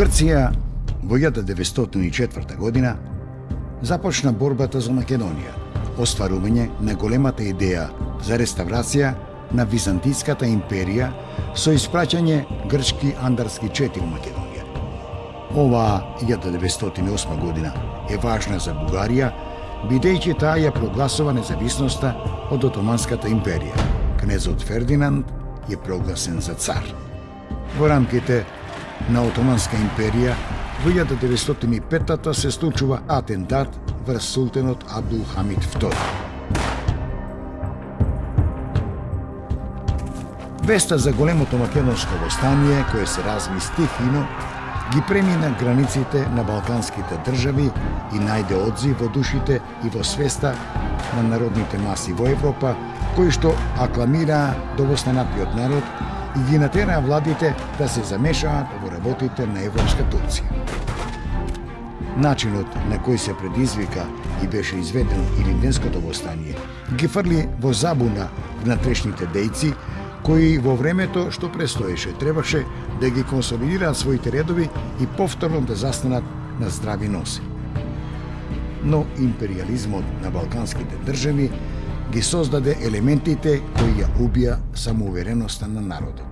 Грција во 1904 година започна борбата за Македонија, остварување на големата идеја за реставрација на Византиската империја со испраќање грчки андарски чети во Македонија. Оваа 1908 година е важна за Бугарија, бидејќи таа ја прогласува независноста од Отоманската империја. Кнезот Фердинанд е прогласен за цар. Во рамките на Отоманска империја во 1905 се случува атентат врз султанот Абдул Хамид II. Веста за големото македонско востание, кое се разви стихино, ги премина границите на балканските држави и најде одзив во душите и во свеста на народните маси во Европа, кои што акламираа довостанатиот народ и ги натераа владите да се замешаат во работите на Европска Турција. Начинот на кој се предизвика и беше изведено Илинденското востание ги фрли во забуна внатрешните дејци, кои во времето што престоеше требаше да ги консолидираат своите редови и повторно да застанат на здрави носи. Но империализмот на балканските држави ги создаде елементите кои ја убија самоувереноста на народот.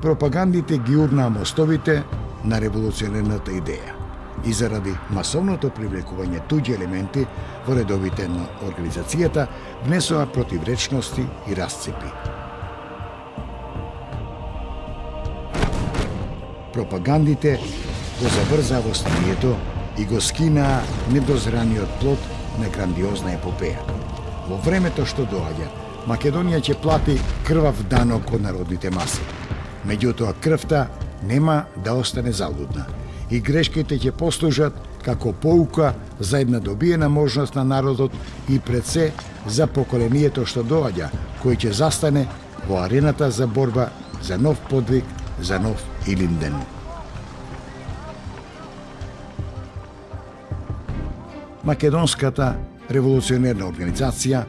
Пропагандите ги урнаа мостовите на револуционерната идеја и заради масовното привлекување туѓи елементи во редовите на организацијата внесоа противречности и расцепи. Пропагандите го заврзаа востанието и го скинаа недозраниот плод на грандиозна епопеја. Во времето што доаѓа, Македонија ќе плати крвав данок од народните маси. Меѓутоа, крвта нема да остане залудна и грешките ќе послужат како поука за една добиена можност на народот и пред се за поколението што доаѓа, кој ќе застане во арената за борба за нов подвиг, за нов Илинден. Македонската револуционерна организација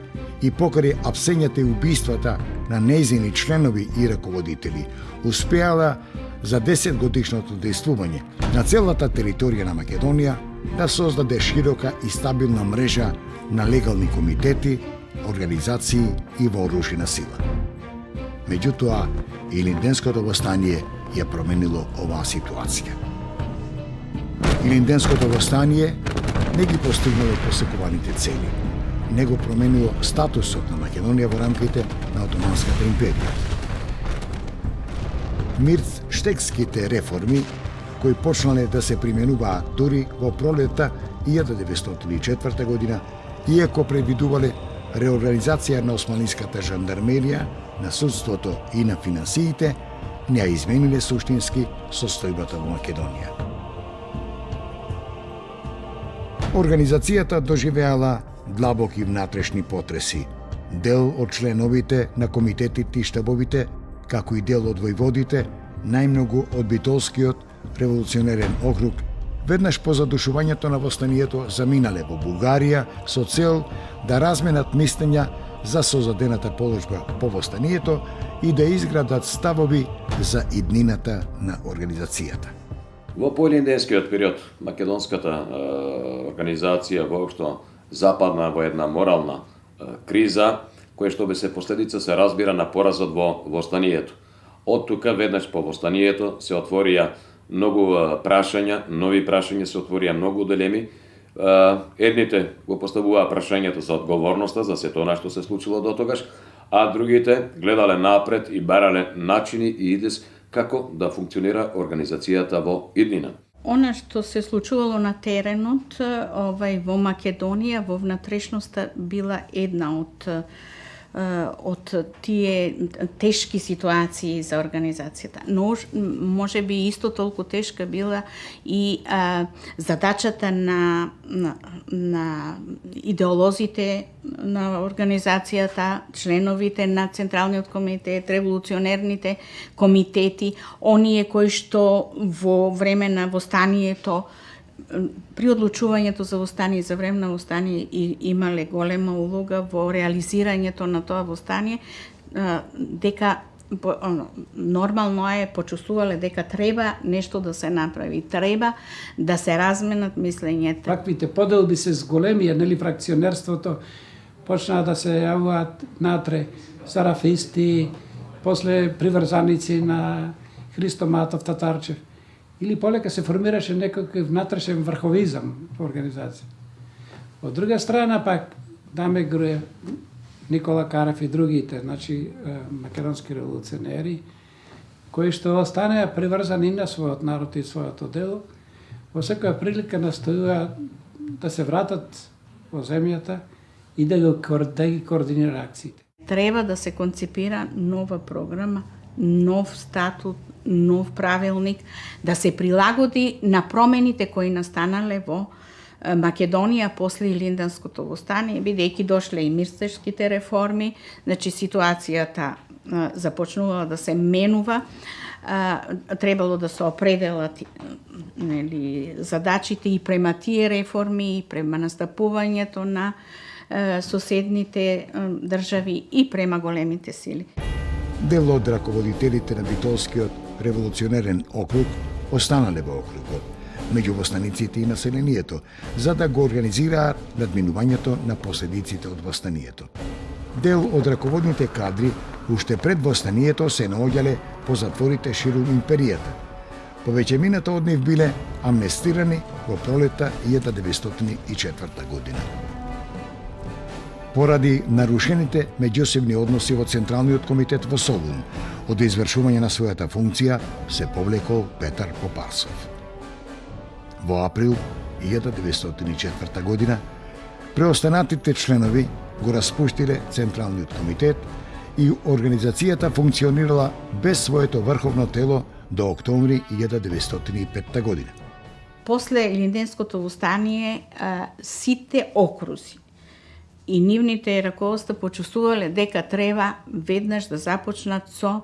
и покрај апсењата и убиствата на нејзини членови и раководители успеала за 10 годишното дејствување на целата територија на Македонија да создаде широка и стабилна мрежа на легални комитети, организации и вооружена сила. Меѓутоа, Илинденското востание ја променило оваа ситуација. Илинденското востание не ги постигнало посекуваните цели, него променило статусот на Македонија во рамките на Отоманската империја. Мирштекските реформи, кои почнале да се применуваат дури во пролетта 1904 година, иако предвидувале реорганизација на османската жандармерија, на судството и на финансиите, не ја измениле суштински состојбата во Македонија. Организацијата доживеала длабоки внатрешни потреси. Дел од членовите на комитетите и штабовите, како и дел од војводите, најмногу од Битолскиот револуционерен округ, веднаш по задушувањето на востанието заминале во Бугарија со цел да разменат мислења за созадената положба по востанието и да изградат ставови за иднината на организацијата. Во поилинденскиот период македонската организација воопшто западна во една морална криза, која што се последица се разбира на поразот во востанието. Од тука веднаш по востанието се отворија многу прашања, нови прашања се отворија многу дилеми. Едните го поставуваа прашањето за одговорноста за сето она што се случило до тогаш, а другите гледале напред и барале начини и идеи како да функционира организацијата во иднина. Она што се случувало на теренот во Македонија, во внатрешноста била една од тие тешки ситуации за организацијата. Но може би исто толку тешка била и задачата на идеолозите на организацијата, членовите на Централниот комитет, револуционерните комитети, оние кои што во време на востанието при одлучувањето за востание, за време на востание имале голема улога во реализирањето на тоа востание, дека нормално е почувствувале дека треба нешто да се направи, треба да се разменат мислењето. Ваквите поделби се зголемија, нели, фракционерството почнаа да се јавуваат натре сарафисти, после приврзаници на Христо Матов Татарчев. Или полека се формираше некој внатрешен врховизам во организација. Од друга страна пак Даме Груев, Никола Карев и другите, значи македонски револуционери, кои што останеа приврзани на својот народ и своето дело, во секоја прилика настојува да се вратат во земјата и да ги координира акциите. Треба да се концепира нова програма, нов статут, нов правилник, да се прилагоди на промените кои настанале во Македонија после Илинденското востание, бидејќи дошле и мирстешките реформи, значи ситуацијата започнувала да се менува, требало да се определат нели, задачите и према тие реформи, и према настапувањето на соседните држави и према големите сили. Дел од раководителите на Битолскиот револуционерен округ останале во округот, меѓу востаниците и населението, за да го организираат надминувањето на последиците од востанието. Дел од раководните кадри уште пред востанието се наоѓале по затворите ширум империјата. Повеќемината од нив биле амнестирани во пролета 1904 година. Поради нарушените меѓусебни односи во Централниот комитет во Солун, од извршување на својата функција се повлекол Петар Попарсов. Во април 1904 година преостанатите членови го распуштиле Централниот комитет и организацијата функционирала без своето врховно тело до октомври 1905 година. После Илинденското востание сите окрузи и нивните раководства почувствувале дека треба веднаш да започнат со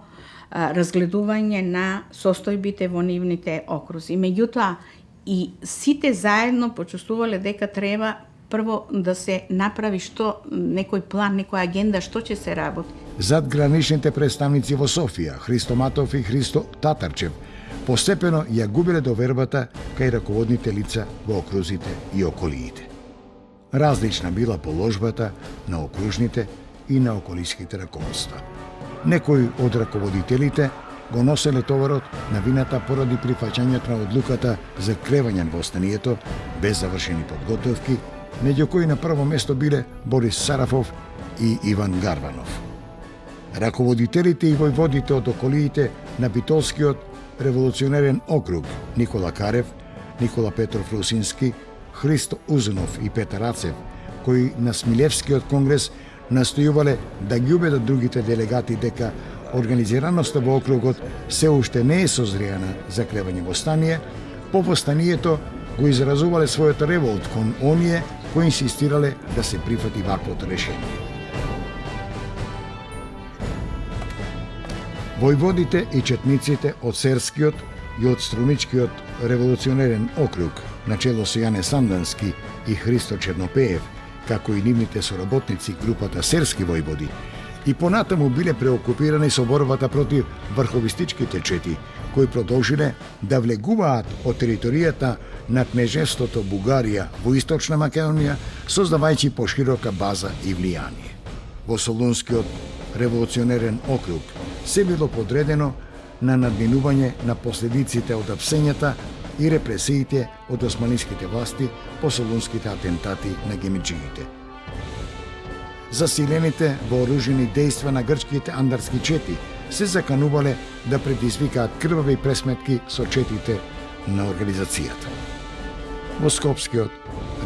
разгледување на состојбите во нивните окрузи. Меѓутоа, и сите заедно почувствувале дека треба прво да се направи некој план, некоја агенда, што ќе се работи. Зад граничните представници во Софија, Христо Матов и Христо Татарчев, постепено ја губиле довербата кај раководните лица во окрузите и околиите. Различна била положбата на окружните и на околиските раководства. Некои од раководителите го носеле товарот на вината поради прифаќањето на одлуката за кревање на востанието без завршени подготовки, меѓу кои на прво место биле Борис Сарафов и Иван Гарванов. Раководителите и војводите од околиите на Битолскиот револуционерен округ Никола Карев, Никола Петров Русински, Христо Узунов и Петар Ацев, кои на Смилевскиот конгрес настојувале да ги убедат другите делегати дека организираноста во округот се уште не е созријана за кревање востание, по востанието го изразувале својот револт кон оние кои инсистирале да се прифати ваквото решение. Војводите и четниците од Серскиот и од Струмичкиот револуционерен округ, начело со Јане Сандански и Христо Чернопеев, како и нивните соработници групата Серски војводи, и понатаму биле преокупирани со борбата против врховистичките чети, кои продолжиле да влегуваат од територијата на кнежеството Бугарија во Источна Македонија, создавајќи поширока база и влијание. Во Солунскиот револуционерен округ се било подредено на надминување на последиците од апсењата и репресиите од османиските власти по солунските атентати на гемиджиите. Засилените вооружени дејства на грчките андарски чети се заканувале да предизвикаат крвави пресметки со четите на организацијата. Во Скопскиот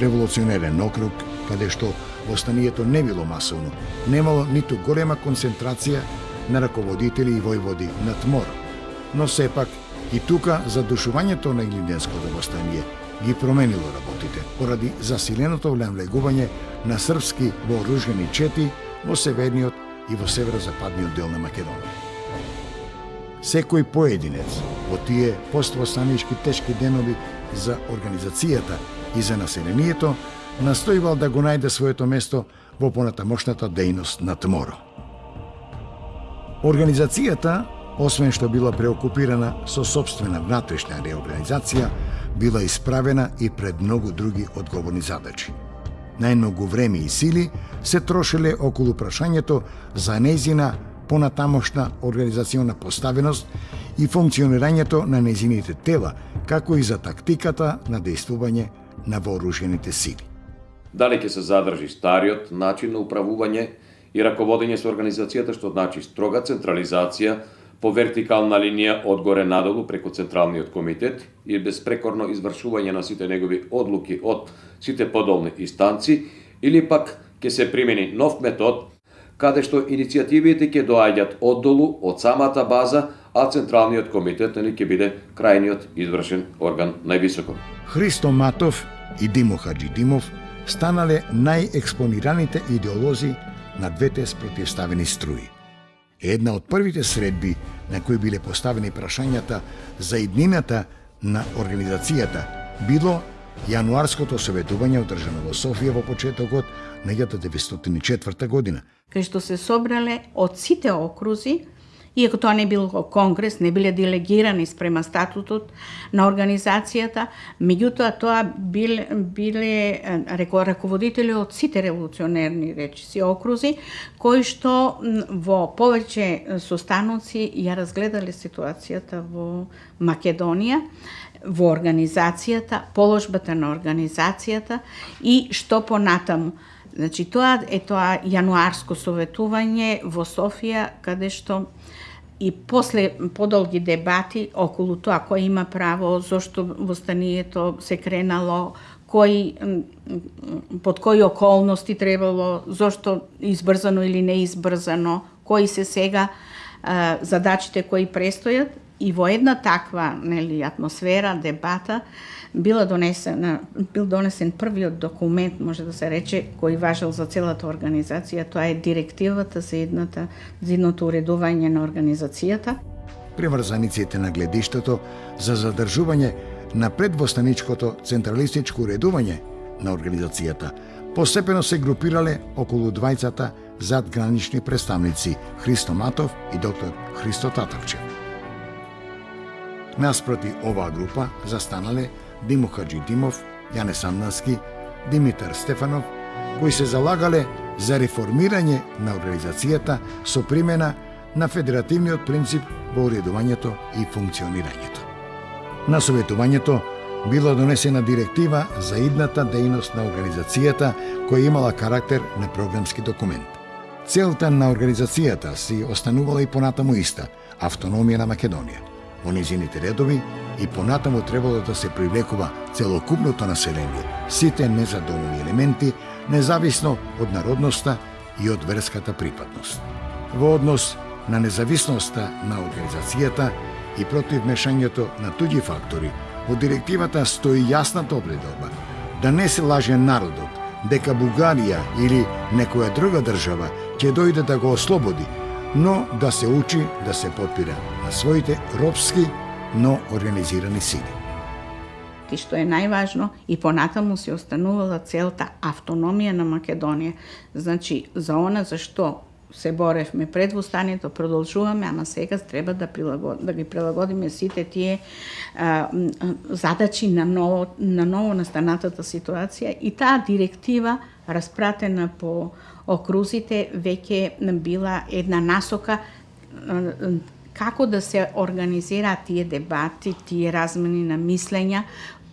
револуционерен округ, каде што востанието не било масовно, немало ниту голема концентрација на раководители и војводи на Тмор, но сепак и тука задушувањето на Илинденското востание ги променило работите поради засиленото влегување на српски вооружени чети во северниот и во северозападниот дел на Македонија. Секој поединец во тие поствостанишки тешки денови за организацијата и за населението настојувал да го најде своето место во понатамошната дејност на Тморо. Организацијата, освен што била преокупирана со собствена внатрешна реорганизација, била исправена и пред многу други одговорни задачи. Најмногу време и сили се трошеле околу прашањето за нејзина понатамошна организациона поставеност и функционирањето на нејзините тела, како и за тактиката на дејствување на вооружените сили. Дали ќе се задржи стариот начин на управување и раководење со организацијата, што значи строга централизација по вертикална линија одгоре надолу преку Централниот комитет и безпрекорно извршување на сите негови одлуки од сите подолни инстанци, или пак ќе се примени нов метод каде што иницијативите ќе доаѓаат оддолу, од самата база, а Централниот комитет ќе биде крајниот извршен орган највисоко. Христо Матов и Димо Хаджидимов станале најекспонираните идеолози на двете спротивставени струи. Една од првите средби на кои биле поставени прашањата за иднината на организацијата било јануарското советување одржано во Софија во почетокот на 1904 година. Кај што се собрале од сите окрузи, иако тоа не бил конгрес, не биле делегирани спрема статутот на организацијата, меѓутоа тоа биле раководители од сите револуционерни речиси окрузи, кои што во повеќе состаноци ја разгледале ситуацијата во Македонија, во организацијата, положбата на организацијата и што понатаму. Значи, тоа е тоа јануарско советување во Софија, каде што и после подолги дебати околу тоа кој има право, зошто востанието се кренало, под кои околности требало, зошто избрзано или неизбрзано, кои се сега задачите кои престојат. И во една таква атмосфера, дебата, бил донесен првиот документ, може да се рече, кој важел за целата организација. Тоа е директивата за едното уредување на организацијата. Приврзаниците на гледиштето за задржување на предвостаничкото централистичко уредување на организацијата постепено се групирале околу двајцата задгранични представници Христо Матов и доктор Христо Татарчев. Наспроти оваа група застанале Димо Хаджидимов, Јане Сандански, Димитар Стефанов, кои се залагале за реформирање на организацијата со примена на федеративниот принцип во уредувањето и функционирањето. На советувањето била донесена директива за идната дејност на организацијата, која имала карактер на програмски документ. Целта на организацијата си останувала и понатаму иста – автономија на Македонија. Во низините редови и понатаму требало да се привлекува целокупното население, сите незадоволни елементи, независно од народноста и од верската припадност. Во однос на независноста на организацијата и против мешањето на туѓи фактори, во директивата стои јасната одредба да не се лаже народот дека Бугарија или некоја друга држава ќе дојде да го ослободи, но да се учи да се подпира на своите робски, но организирани сили. И што е најважно, и понатаму се останувала целта автономија на Македонија. Значи, за она за што се боревме пред востанието, продолжуваме, ама сега треба да ги прилагодиме сите тие задачи на ново настанатата ситуација. И таа директива, распратена по окрузите, веќе била една насока како да се организираат тие дебати, тие размени на мислења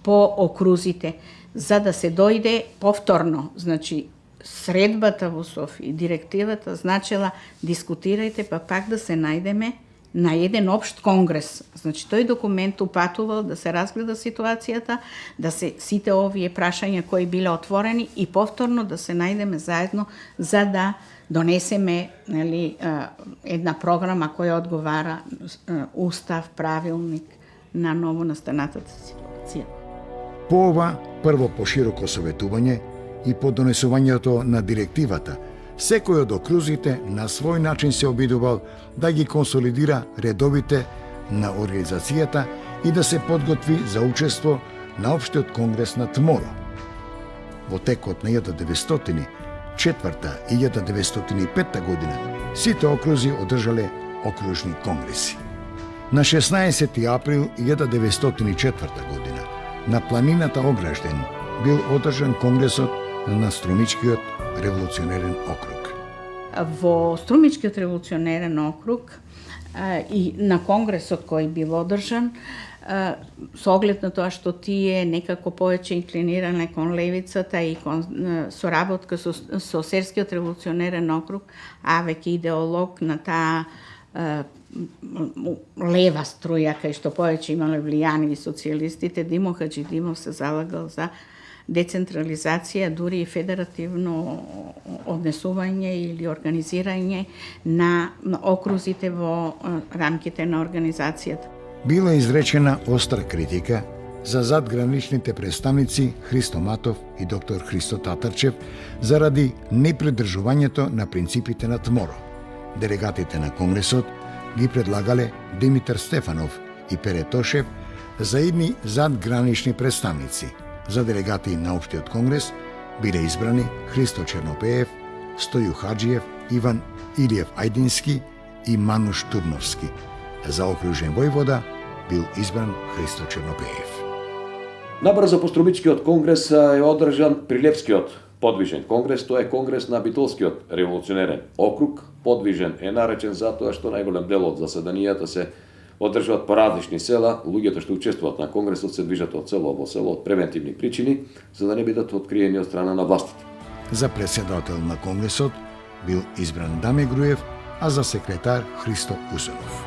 по окрузите, за да се дојде повторно. Значи, средбата во Софија, директивата значела дискутирајте, па пак да се најдеме на еден општ конгрес. Значи, тој документ упатувал да се разгледа ситуацијата, да се сите овие прашања кои биле отворени и повторно да се најдеме заедно за да донесеме една програма која одговара устав, правилник на ново настанатата ситуација. По ова прво пошироко советување и по донесувањето на директивата, секој од окрузите на свој начин се обидувал да ги консолидира редовите на организацијата и да се подготви за учество на Општиот конгрес на ТМОРО. Во текот на 1904 и 1905 година сите окрузи одржале окружни конгреси. На 16. април 1904 година на планината Огражден бил одржан конгресот на Струмичкиот револуционерен округ. Во Струмичкиот револуционерен округ и на конгресот кој бил одржан, со оглед на тоа што тие некако повеќе инклиниране кон левицата и кон соработка со Серскиот револуционерен округ, а веќе идеолог на таа лева струја, кај што повеќе имале влијание и социјалистите, Димо Хаџидимов се залагал за децентрализација, дури и федеративно однесување или организирање на окрузите во рамките на организацијата. Била изречена остра критика за задграничните представници Христо Матов и доктор Христо Татарчев заради непридржувањето на принципите на ТМОРО. Делегатите на Конгресот ги предлагале Димитар Стефанов и Пере Тошев за идни задгранични представници. За делегати на Општиот конгрес биле избрани Христо Чернопеев, Стоју Хаджиев, Иван Илиев Ајдински и Мануш Турновски. За окружен војвода бил избран Христо Чернопеев. Набрзо по Струмичкиот конгрес е одржан Прилепскиот подвижен конгрес, тоа е конгрес на Битолскиот револуционерен округ. Подвижен е наречен затоа што најголем дел од заседанијата се одржуваат по различни села, луѓето што учествуваат на конгресот се движат од село во село од превентивни причини, за да не бидат откриени од страна на властите. За председател на конгресот бил избран Даме Груев, а за секретар Христо Усенов.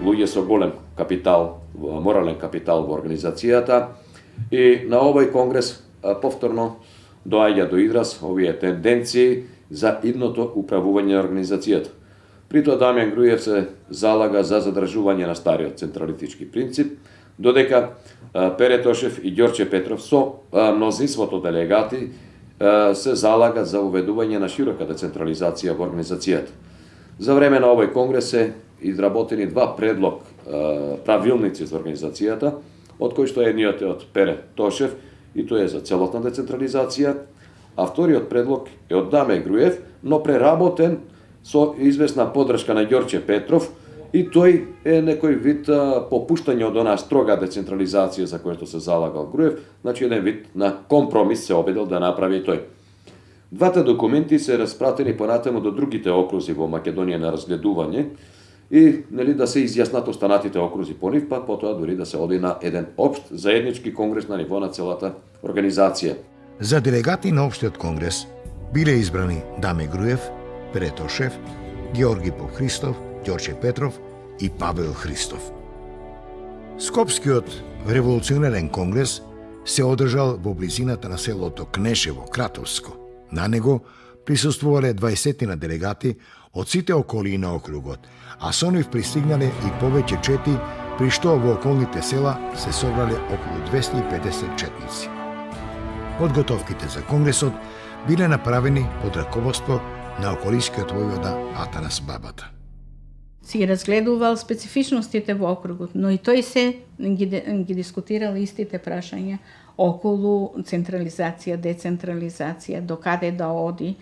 Луѓе со голем капитал, морален капитал во организацијата и на овој конгрес повторно доаѓа до израз овие тенденции за идното управување на организацијата. При тоа Дамјан Груев се залага за задржување на стариот централистички принцип, додека Пере Тошев и Ѓорче Петров со мнозинството делегати се залага за уведување на широка децентрализација во организацијата. За време на овој конгрес се изработени два предлог правилници за организацијата, од кои што едниот е од Пере Тошев и тој е за целосна децентрализација, а вториот предлог е од Даме Груев, но преработен со известна подршка на Ѓорче Петров и тој е некој вид попуштање од онаа строга децентрализација за која што се залагал Груев, значи еден вид на компромис се обидел да направи тој. Двата документи се распратени понатаму до другите окрузи во Македонија на разгледување и да се изјаснат останатите окрузи по нив, па потоа дури да се оди на еден општ заеднички конгрес на ниво на целата организација. За делегати на Општиот конгрес биле избрани Даме Груев, Пере Тошев, Георги Попхристов, Ѓорче Петров и Павел Христов. Скопскиот револуционерен конгрес се одржал во близината на селото Кнешево, Кратовско. На него присуствувале 20 делегати од сите околии на округот, а со нив пристигнале и повеќе чети, при што во околните села се собрале околу 250 четници. Подготовките за конгресот биле направени под раководство на околискиот војвода Атанас Бабата. Си разгледувал специфичностите во округот, но и тој се ги дискутирал истите прашања околу централизација, децентрализација, до каде да оди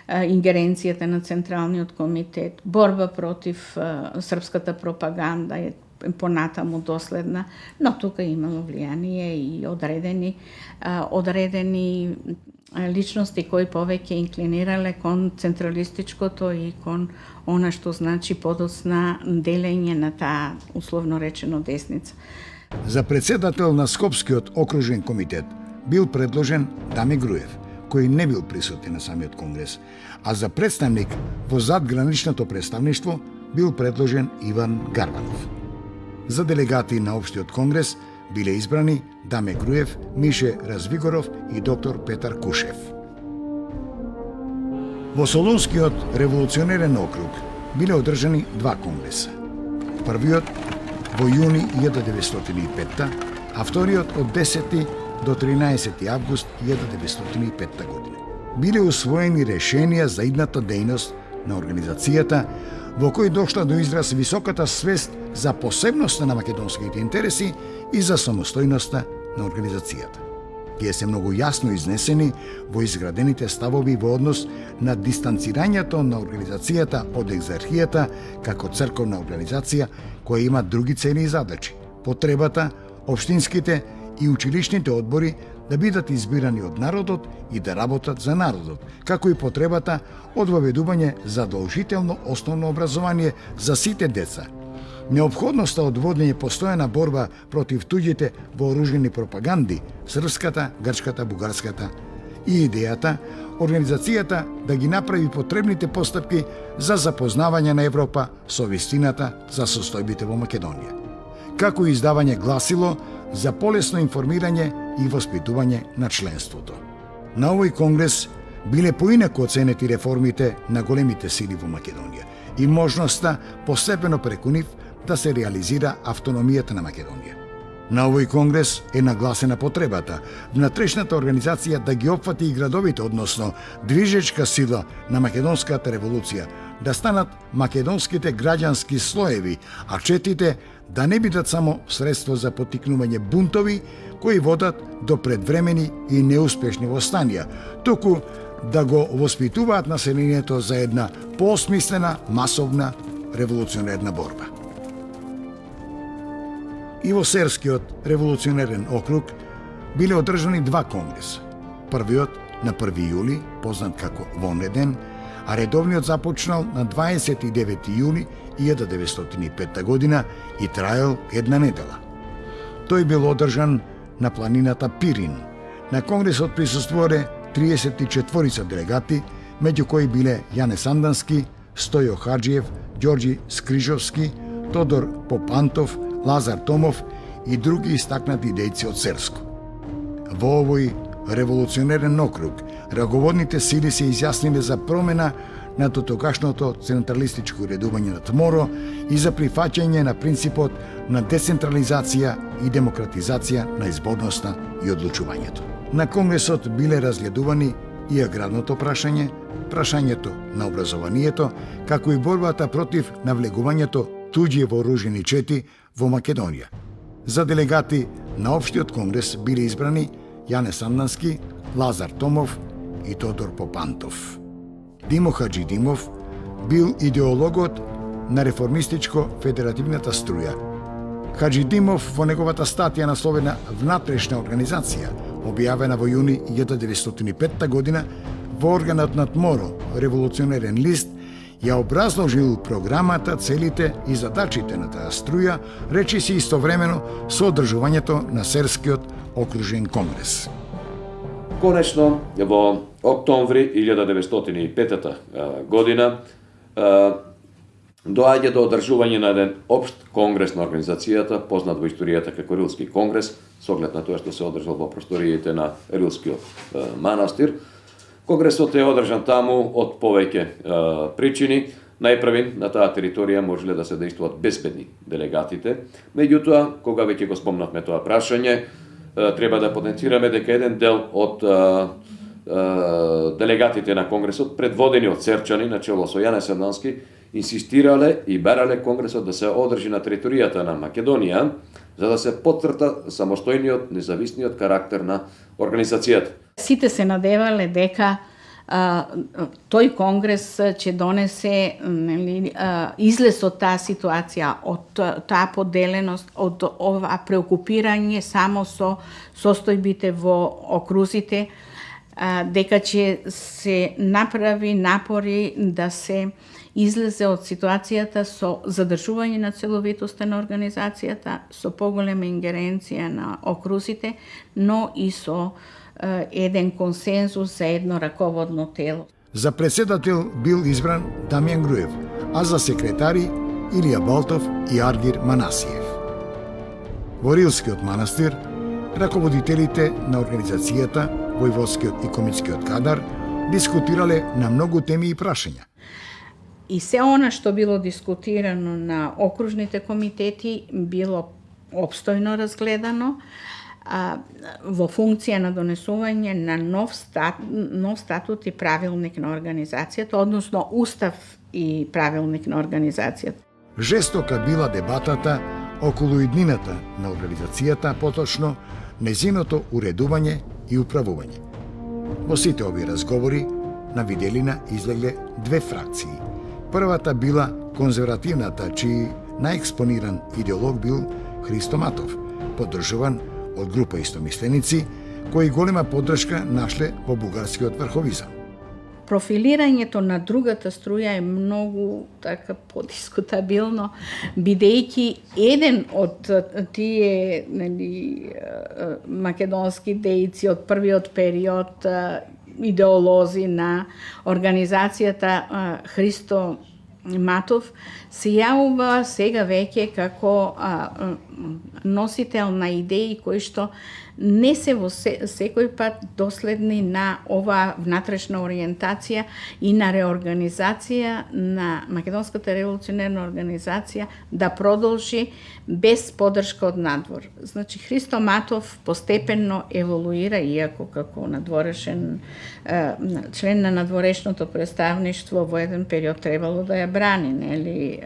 ингеренцијата на Централниот комитет, борба против српската пропаганда е понатаму доследна, но тука имало влијание и одредени личности кои повеќе инклинирале кон централистичкото и кон она што значи подоцна делење на таа условно речено десница. За председател на Скопскиот окружен комитет бил предложен Даме Груев, кој не бил присутен на самиот конгрес, а за представник во задграничното представништво бил предложен Иван Гарбанов. За делегати на Општиот конгрес биле избрани Даме Груев, Мише Развигоров и доктор Петар Кушев. Во Солунскиот револуционерен округ биле одржани два конгреса. Првиот во јуни 1905, а вториот од 10 до 13 август 1905 година. Биле усвоени решенија за идната дејност на организацијата, во кој дошла до израз високата свест за посебноста на македонските интереси и за самостојноста на организацијата. тие се многу јасно изнесени во изградените ставови во однос на дистанцирањето на организацијата од екзархијата како црковна организација која има други цели и задачи. Потребата, општинските и училишните одбори да бидат избирани од народот и да работат за народот, како и потребата од воведување задолжително основно образование за сите деца. Неопходноста од водење постојана борба против туѓите вооружени пропаганди, српската, грчката, бугарската, и идејата организацијата да ги направи потребните постапки за запознавање на Европа со вистината за состојбите во Македонија, како и издавање гласило за полесно информирање и воспитување на членството. На овој конгрес биле поинаку оценети реформите на големите сили во Македонија и можноста постепено преку нив да се реализира автономијата на Македонија. На овој конгрес е нагласена потребата внатрешната организација да ги опфати и градовите, односно движечка сила на македонската револуција, да станат македонските граѓански слоеви, а четите да не бидат само средство за поттикнување бунтови кои водат до предвремени и неуспешни востанија, туку да го воспитуваат населението за една поосмислена, масовна, револуционерна борба. И во Серскиот револуционерен округ биле одржани два конгреса. Првиот на 1 јули, познат како Вонеден, а редовниот започнал на 29 јули 1905 година и траел една недела. Тој бил одржан на планината Пирин. На конгресот присуствувале 34 делегати, меѓу кои биле Јане Сандански, Стојо Хаджиев, Ѓорѓи Скрижовски, Тодор Попантов, Лазар Томов и други истакнати дејци од Серско. Во овој револуционерен округ, раговодните сили се изјасниле за промена на дотогашното централистичко уредување на ТМОРО и за прифаќање на принципот на децентрализација и демократизација на изборноста и одлучувањето. На конгресот биле разгледувани и аграрното прашање, прашањето на образованието, како и борбата против навлегувањето туѓи вооружени чети во Македонија. За делегати на Општиот конгрес биле избрани Јане Сандански, Лазар Томов и Тодор Попантов. Димо Хаджидимов бил идеологот на реформистичко-федеративната струја. Хаджидимов во неговата статија насловена «Внатрешна организација», објавена во јуни 1905 година во органот на ТМОРО, револуционерен лист, ја образложил програмата, целите и задачите на таа струја, речиси истовремено со одржувањето на Серскиот окружен конгрес. Конечно, во октомври 1905 година доаѓа до одржување на еден општ конгрес на организацијата, познат во историјата како Рилски конгрес, со оглед на тоа што се одржал во просториите на Рилскиот манастир. Конгресот е одржан таму од повеќе причини. Најпрвин, на таа територија можеле да се действуваат безбедни делегатите. Меѓутоа, кога веќе го спомнавме тоа прашање, треба да потенцираме дека еден дел од делегатите на Конгресот, предводени од серчани, начело со Јане Сандански, инсистирале и барале Конгресот да се одржи на територијата на Македонија, за да се потврта самостојниот, независниот карактер на организацијата. Сите се надевале дека тој конгрес ќе донесе излез од таа ситуација, од таа поделеност, од ова преокупирање само со состојбите во окрузите, дека ќе се направи напори да се излезе од ситуацијата со задржување на целовитоста на организацијата, со поголема ингеренција на окрузите, но и со еден консензус за едно раководно тело. За председател бил избран Дамјан Груев, а за секретари Илија Балтов и Аргир Манасиев. Во Рилскиот манастир, раководителите на организацијата, војводскиот и комитскиот кадар, дискутирале на многу теми и прашања. И се она што било дискутирано на окружните комитети било опстојно разгледано, во функција на донесување на нов статут и правилник на организацијата, односно устав и правилник на организацијата. Жестока била дебатата околу иднината на организацијата, поточно незиното уредување и управување. Во сите овие разговори на виделина излегле две фракции. Првата била конзервативната, чиј најекспониран идеолог бил Христо Матов, поддржуван од група истомисленици, кои голема поддршка нашле во бугарскиот врховизам. Профилирањето на другата струја е многу така подискутабилно, бидејќи еден од тие македонски дејци од првиот период, идеолози на организацијата Христо Матов се јавува сега веќе како носител на идеи кои што не се во секој пат доследни на оваа внатрешна ориентација и на реорганизација на Македонската револуционерна организација да продолжи без поддршка од надвор. Значи, Христо Матов постепенно еволуира, иако како надворешен член на надворешното представништво во еден период требало да ја брани, нели,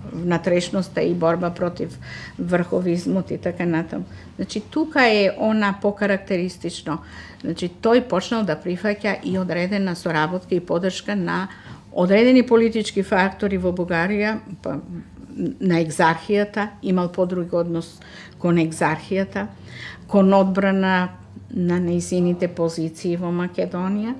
внатрешноста и борба против врховизмот и така натаму. Значи, тука е она покарактеристично. Значи, тој почнал да прифаќа и одредена соработка и поддршка на одредени политички фактори во Бугарија, на екзархијата, имал подруг однос кон екзархијата, кон одбрана на нејзините позиции во Македонија.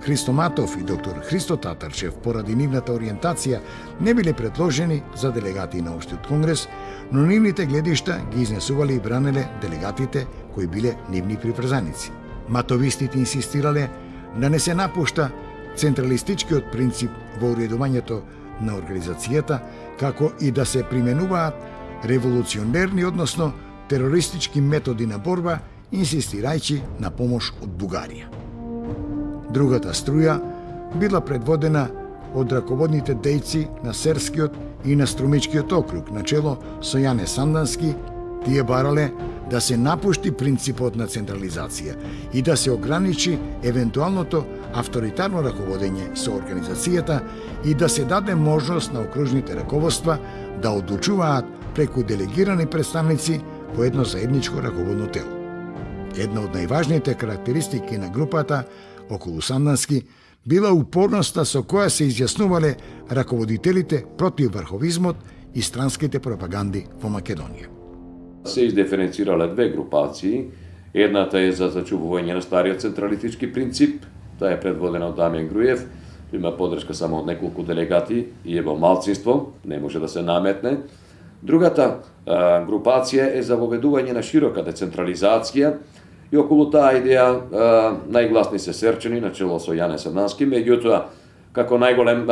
Христо Матов и доктор Христо Татарчев поради нивната ориентација не биле предложени за делегати на Општиот конгрес, но нивните гледишта ги изнесувале и бранеле делегатите кои биле нивни приврзаници. Матовистите инсистирале да не се напушта централистичкиот принцип во уредувањето на организацијата, како и да се применуваат револуционерни, односно терористички методи на борба, инсистирајќи на помош од Бугарија. Другата струја била предводена од раководните дејци на Серскиот и на Струмичкиот округ, начело со Јане Сандански. Тие барале да се напушти принципот на централизација и да се ограничи евентуалното авторитарно раководење со организацијата и да се даде можност на окружните раководства да одлучуваат преку делегирани представници по едно заедничко раководно тело. Една од најважните карактеристики на групата околу Сандански била упорноста со која се изјаснувале раководителите против врховизмот и странските пропаганди во Македонија. Се издиференцирале две групации. Едната е за зачувување на стариот централистички принцип, таа е предводена од Дамјан Груев, има поддршка само од неколку делегати и е во малцинство, не може да се наметне. Другата групација е за воведување на широка децентрализација и околу таа идеја најгласни се Серчани, начело со Јане Сандански, меѓутоа, како најголем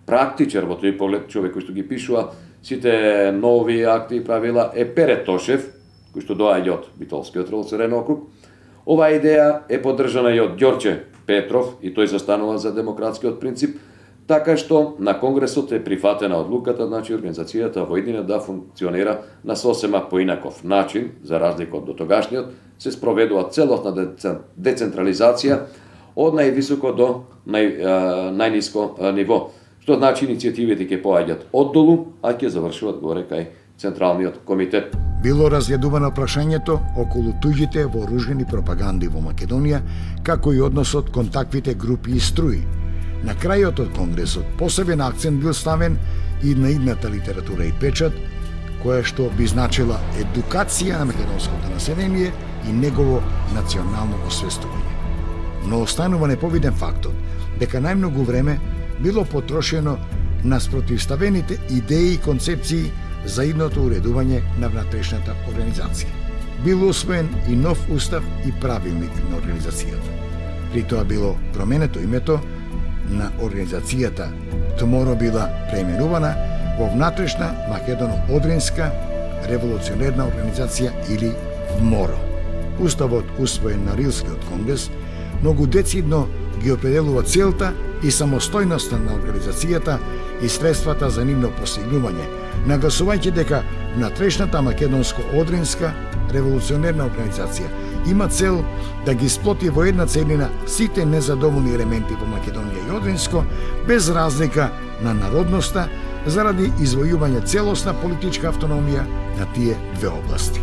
практичар во тој поглед, човек кој што ги пишува сите нови акти и правила е Пере Тошев, кој што доаѓа од Битолскиот револуционерен округ. Оваа идеја е поддржана и од Ѓорче Петров и тој застанува за демократскиот принцип, така што на Конгресот е прифатена одлуката, значи организацијата во иднина да функционира на сосема поинаков начин, за разлика од дотогашниот, се спроведува целосна децентрализација од највисоко до најниско ниво. Што значи иницијативите ќе поаѓаат оддолу, а ќе завршуваат горе кај Централниот комитет. Било разгледувано прашањето околу туѓите вооружени пропаганди во Македонија, како и односот кон таквите групи и струи. На крајот од Конгресот посебен акцент бил ставен и на идната литература и печат, која што би значила едукација на македонското население и негово национално освестување. Но останува неповиден фактот дека најмногу време било потрошено на спротивставените идеи и концепции за идното уредување на внатрешната организација. Бил усвоен и нов устав и правилник на организацијата. При тоа било променето името на организацијата, туморо била преименувана во Внатрешна Македоно-Одринска револуционерна организација или ВМОРО. Уставот усвоен на Рилскиот конгрес многу децидно ги определува целта и самостојноста на организацијата и средствата за нивно постигнување, нагласувајќи дека Внатрешната Македонско-Одринска револуционерна организација има цел да ги сплоти во една целина сите незадоволни елементи во Македонија и Одринско, без разлика на народноста, заради извојување целосна политичка автономија на тие две области.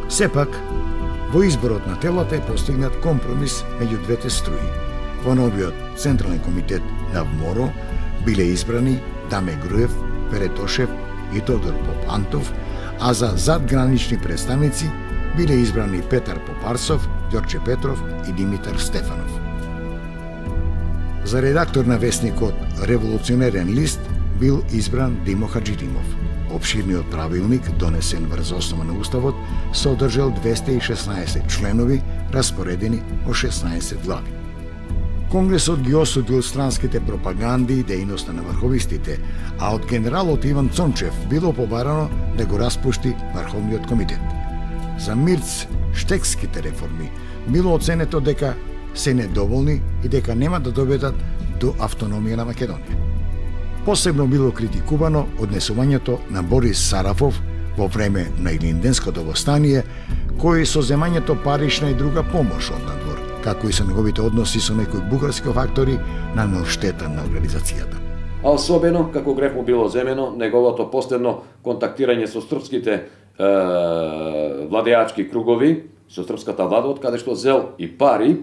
Сепак, во изборот на телото е постигнат компромис меѓу двете струи. Во новиот Централен комитет на ВМОРО биле избрани Даме Груев, Пере Тошев и Тодор Поп-Антов, а за задгранични представници биле избрани Петар Попарсов, Ѓорче Петров и Димитар Стефанов. За редактор на весникот Револуционерен лист бил избран Димо Хаджидимов. Обширниот правилник, донесен врз основа на Уставот, содржал 216 членови, распоредени во 16 глави. Конгресот ги осудил странските пропаганди и дејноста на врховистите, а од генералот Иван Цончев било побарано да го распушти Врховниот комитет. За Мирц Штекските реформи било оценето дека се недоволни и дека нема да доведат до автономија на Македонија. Посебно било критикувано однесувањето на Борис Сарафов во време на Илинденското востание, кој со земањето парична и друга помош од надвор, како и со неговите односи со некои бугарски фактори, нанел штета на организацијата. А особено, како греф му било земено, неговото последно контактирање со српските владеачки кругови, со српската влада, од каде што зел и пари,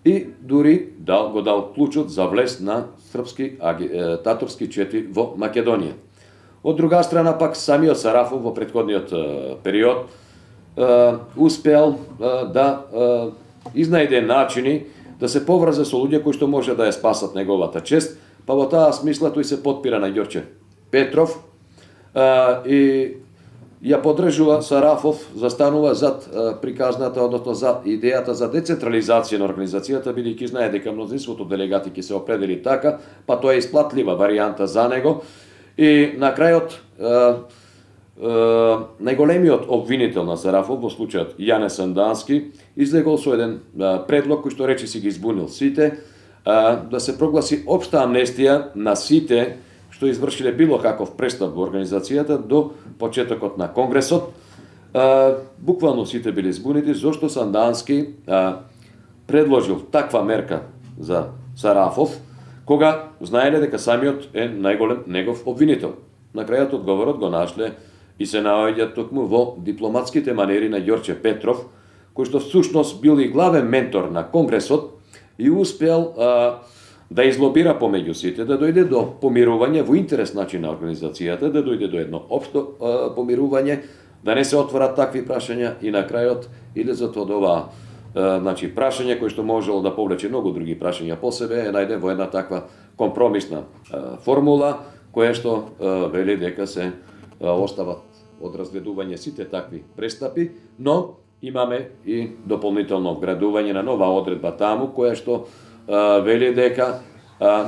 и дури го дал клучот за влез на српски татарски чети во Македонија. Од друга страна пак самиот Сарафов во претходниот период успеал да изнајде начини да се поврзе со луѓе кои што може да ја спасат неговата чест, па во таа смисла тој се подпира на Ѓорче Петров и ја поддржува Сарафов, застанува зад приказната, односно за идејата за децентрализација на организацијата, бидејќи знае дека мнозинството делегати ќе се определи така, па тоа е исплатлива варијанта за него. И на крајот најголемиот обвинител на Сарафов, во случајот Јане Сандански, излегол со еден предлог кој што рече си ги избунил сите, да се прогласи општа амнестија на сите што извршиле било каков престап во организацијата до почетокот на Конгресот. Буквално сите биле збунети, зашто Сандански предложил таква мерка за Сарафов, кога знаеле дека самиот е најголем негов обвинител. На крајот одговорот го нашле и се наоѓа токму во дипломатските манери на Ѓорче Петров, кој што всушност бил и главен ментор на Конгресот и успел да излобира помеѓу сите, да дојде до помирување во интерес начин на организацијата, да дојде до едно општо помирување, да не се отворат такви прашања и на крајот излезот од ова прашање кој што можело да повлече многу други прашања по себе, е најден во една таква компромисна формула, која што вели дека се остават од разгледување сите такви престапи, но имаме и дополнително вградување на нова одредба таму, која што вели дека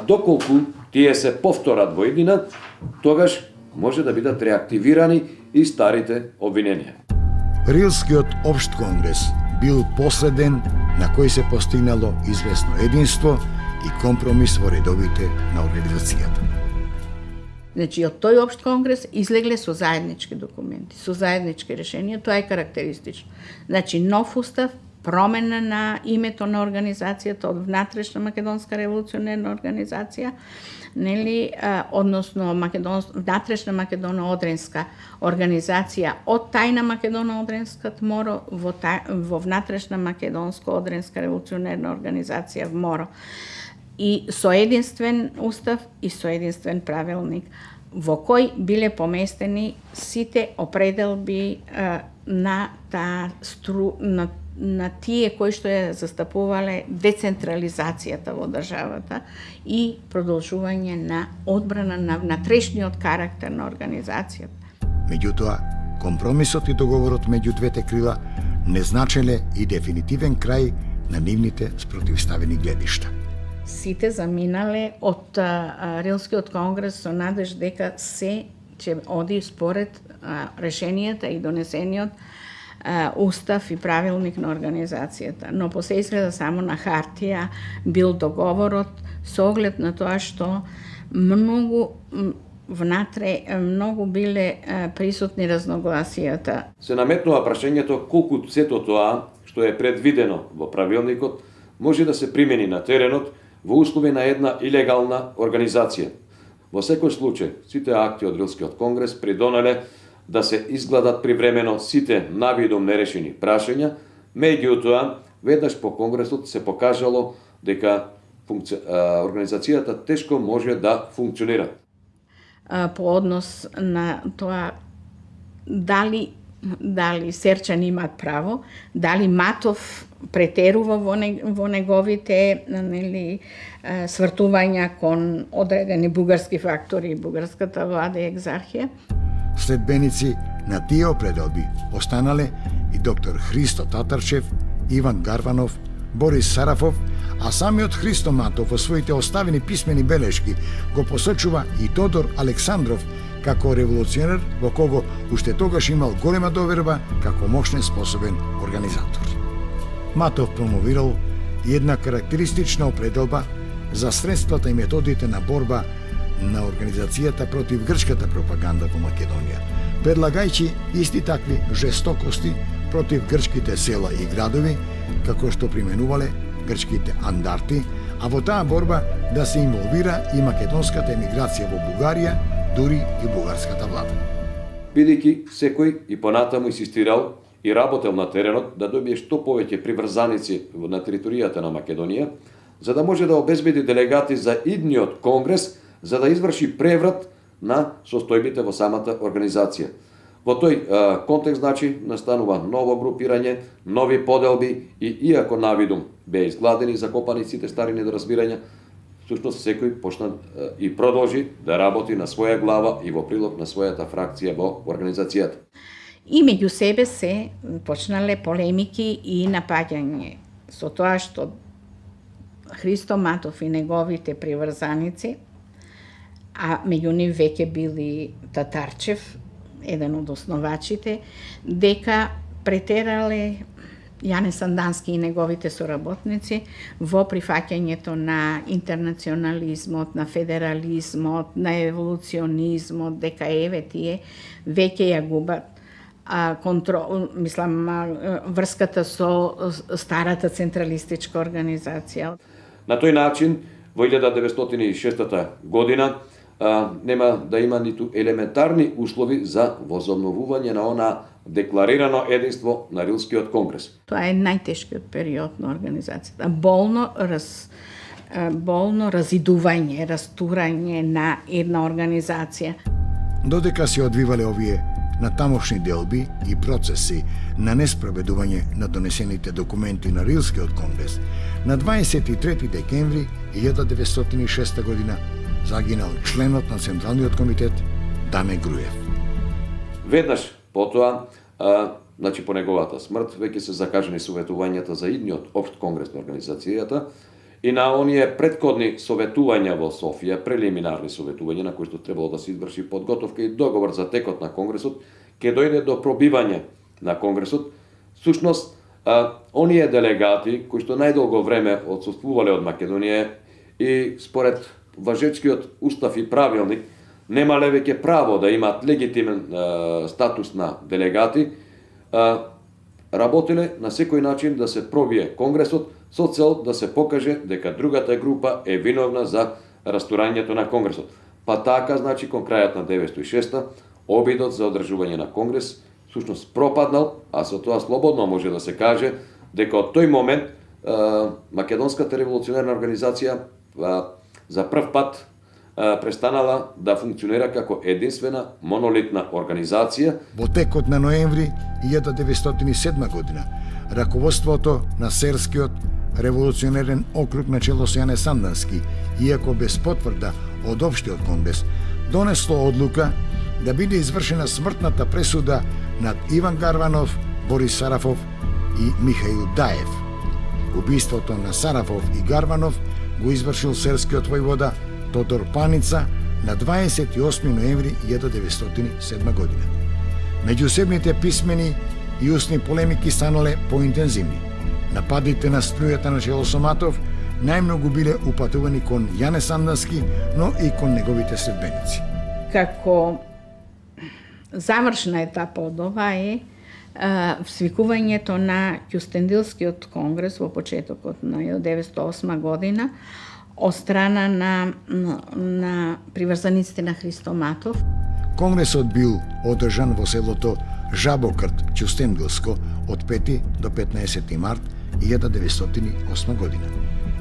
доколку тие се повторат во иднина, тогаш може да бидат реактивирани и старите обвиненија. Рилскиот општ конгрес бил последен на кој се постигнало известно единство и компромис во редовите на организацијата. Значи, од тој општ конгрес излегле со заеднички документи, со заеднички решенија, тоа е карактеристично. Значи, нов устав, промена на името на организацијата од внатрешна македонска револуционерна организација, нели, односно внатрешна македоно-одринска организација од тајна македоно-одринска ТМОРО во внатрешна македонско-одринска револуционерна организација ВМОРО. И со единствен устав и со единствен правилник, во кој биле поместени сите определби на тие кои што ја застапувале децентрализацијата во државата и продолжување на одбрана на внатрешниот карактер на организацијата. Меѓутоа, компромисот и договорот меѓу двете крила не значеле и дефинитивен крај на нивните спротивставени гледишта. Сите заминале од Рилскиот конгрес со надеж дека се ќе оди според решенијата и донесениот устав и правилник на организацијата. Но по се изгледа само на хартија бил договорот со оглед на тоа што многу биле присутни разногласијата. Се наметнува прашањето колку сето тоа што е предвидено во правилникот може да се примени на теренот во услови на една илегална организација. Во секој случај, сите акти од Рилскиот конгрес придонеле да се изгладат привремено сите навидом нерешени прашања, меѓутоа, веднаш по конгресот се покажало дека организацијата тешко може да функционира. По однос на тоа дали Серчани имаат право, дали Матов претерува во неговите свртувања кон одредени бугарски фактори, бугарската влада и екзархија. Следбеници на тие определби останале и доктор Христо Татарчев, Иван Гарванов, Борис Сарафов, а самиот Христо Матов во своите оставени писмени белешки го посочува и Тодор Александров како револуционер во кого уште тогаш имал голема доверба како мощен способен организатор. Матов промовирал и една карактеристична определба за средствата и методите на борба на организацијата против грчката пропаганда во Македонија, предлагајќи исти такви жестокости против грчките села и градови, како што применувале грчките андарти, а во таа борба да се инволвира и македонската емиграција во Бугарија, дури и бугарската влада. Бидејќи секој и понатаму инсистирал и работел на теренот да добие што повеќе приврзаници на територијата на Македонија, за да може да обезбеди делегати за идниот конгрес, за да изврши преврат на состојбите во самата организација. Во тој контекст, значи, настанува ново групирање, нови поделби и иако навидум беа изгладени и закопани сите стари недоразбирања, всушност секој почна и продолжи да работи на своја глава и во прилог на својата фракција во организацијата. И меѓу себе се почнале полемики и напаѓање со тоа што Христо Матов и неговите приврзаници, а меѓу нив веќе били Татарчев, еден од основачите, дека претерале Јане Сандански и неговите соработници во прифаќањето на интернационализмот, на федерализмот, на еволуционизмот, дека еве тие веќе ја губат врската со старата централистичка организација. На тој начин, во 1906 година, нема да има ниту елементарни услови за возобновување на она декларирано единство на Рилскиот конгрес. Тоа е најтешкиот период на организацијата. Болно разидување, растурање на една организација. Додека се одвивале овие натамошни делби и процеси на неспроведување на донесените документи на Рилскиот конгрес, на 23 декември 1906 година загинал членот на Централниот комитет Даме Груев. Веднаш потоа, значи по неговата смрт, веќе се закажани советувањата за идниот општ конгрес на организацијата и на оние предходни советувања во Софија, прелиминарни советувања на кои што требало да се изврши подготовка и договор за текот на конгресот, ќе дојде до пробивање на конгресот. Всушност, оние делегати кои што најдолго време отсуствувале од Македонија и според важечкиот устав и правилник немале веќе право да имаат легитимен статус на делегати, работеле на секој начин да се пробие конгресот со цел да се покаже дека другата група е виновна за растурањето на конгресот. Па така, значи, кон крајот на 1906 обидот за одржување на конгрес всушност пропаднал, а со тоа слободно може да се каже дека од тој момент Македонската револуционерна организација за прв пат престанала да функционира како единствена монолитна организација. Во текот на ноември 1907 година, раководството на Серскиот револуционерен округ на чело со Јане Сандански, иако без потврда од Општиот конгрес, донесло одлука да биде извршена смртната пресуда над Иван Гарванов, Борис Сарафов и Михаил Даев. Убиството на Сарафов и Гарванов го извршил серскиот војвода Тодор Паница на 28 ноември 1907 година. Меѓусебните писмени и устни полемики станале поинтензивни. Нападите на струјата на чело со Матов најмногу биле упатувани кон Јане Сандански, но и кон неговите следбеници. Како завршна етапа од ова е свикувањето на Кюстендилскиот конгрес во почетокот на 1908 година, од страна на приврзаниците на Христо Матов. Конгресот бил одржан во селото Жабокрт, Кюстендилско, од 5 до 15 март 1908 година.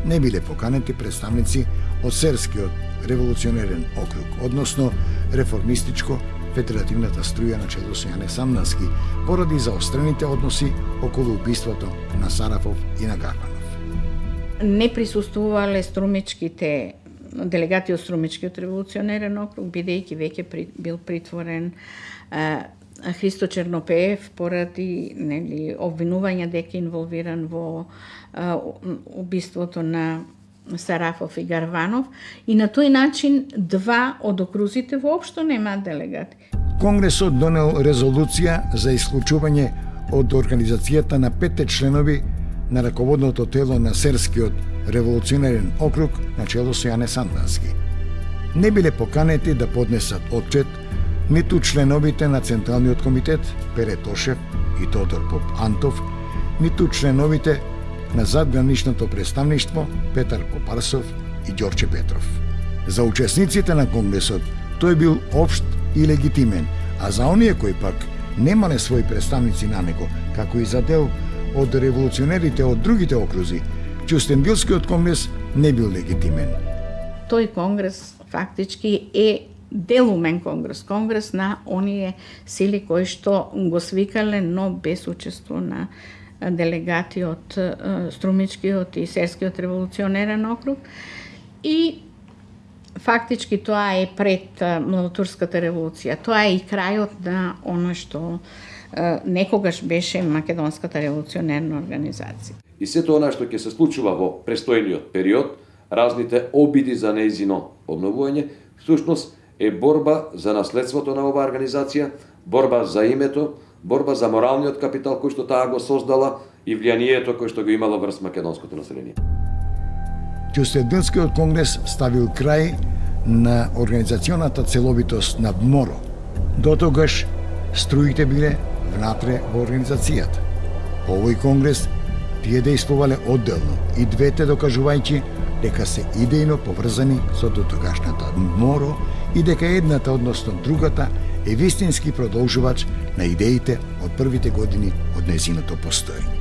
Не биле поканети представници од Серскиот револуционерен округ, односно реформистичко федеративната струја на чело со Јане Самдански, поради заострените односи околу убиството на Сарафов и на Гарбанов. Не присуствувале делегати од Струмичкиот револуционерен округ, бидејќи веќе бил притворен Христо Чернопеев поради обвинување дека инволвиран во убиството на Сарафов и Гарванов, и на тој начин два од окрузите воопшто немаат делегати. Конгресот донел резолуција за исклучување од организацијата на 5 членови на раководното тело на Серскиот револуционерен округ на чело со Јане Сандански. Не биле поканети да поднесат отчет ниту членовите на Централниот комитет Пере Тошев и Тодор Поп Антов, ниту членовите на задграничното представништво Петар Попарсов и Ѓорче Петров. За учесниците на Конгресот тој бил општ и легитимен, а за оние кои пак немале своји представници на него, како и за дел од револуционерите од другите окрузи, Кюстендилскиот конгрес не бил легитимен. Тој конгрес фактички е делумен конгрес на оние сили кои што го свикале, но без учество на делегати од Струмичкиот и Серскиот револуционерен округ. И фактички тоа е пред Младотурската револуција. Тоа е и крајот на оно што некогаш беше Македонската револуционерна организација. И сето она што ќе се случува во престојниот период, разните обиди за нејзино обновување, всушност е борба за наследството на оваа организација, борба за името, борба за моралниот капитал кој што таа го создала и влијанието кој што го имало врз македонското население. Кюстендилскиот конгрес ставил крај на организационата целовитост на МОРО. Дотогаш струите биле внатре во организацијата. По овој конгрес тие дејствувале одделно и двете докажувајќи дека се идејно поврзани со дотогашната МОРО и дека едната, односно другата, е вистински продолжувач на идеите од првите години од нејзиното постоење.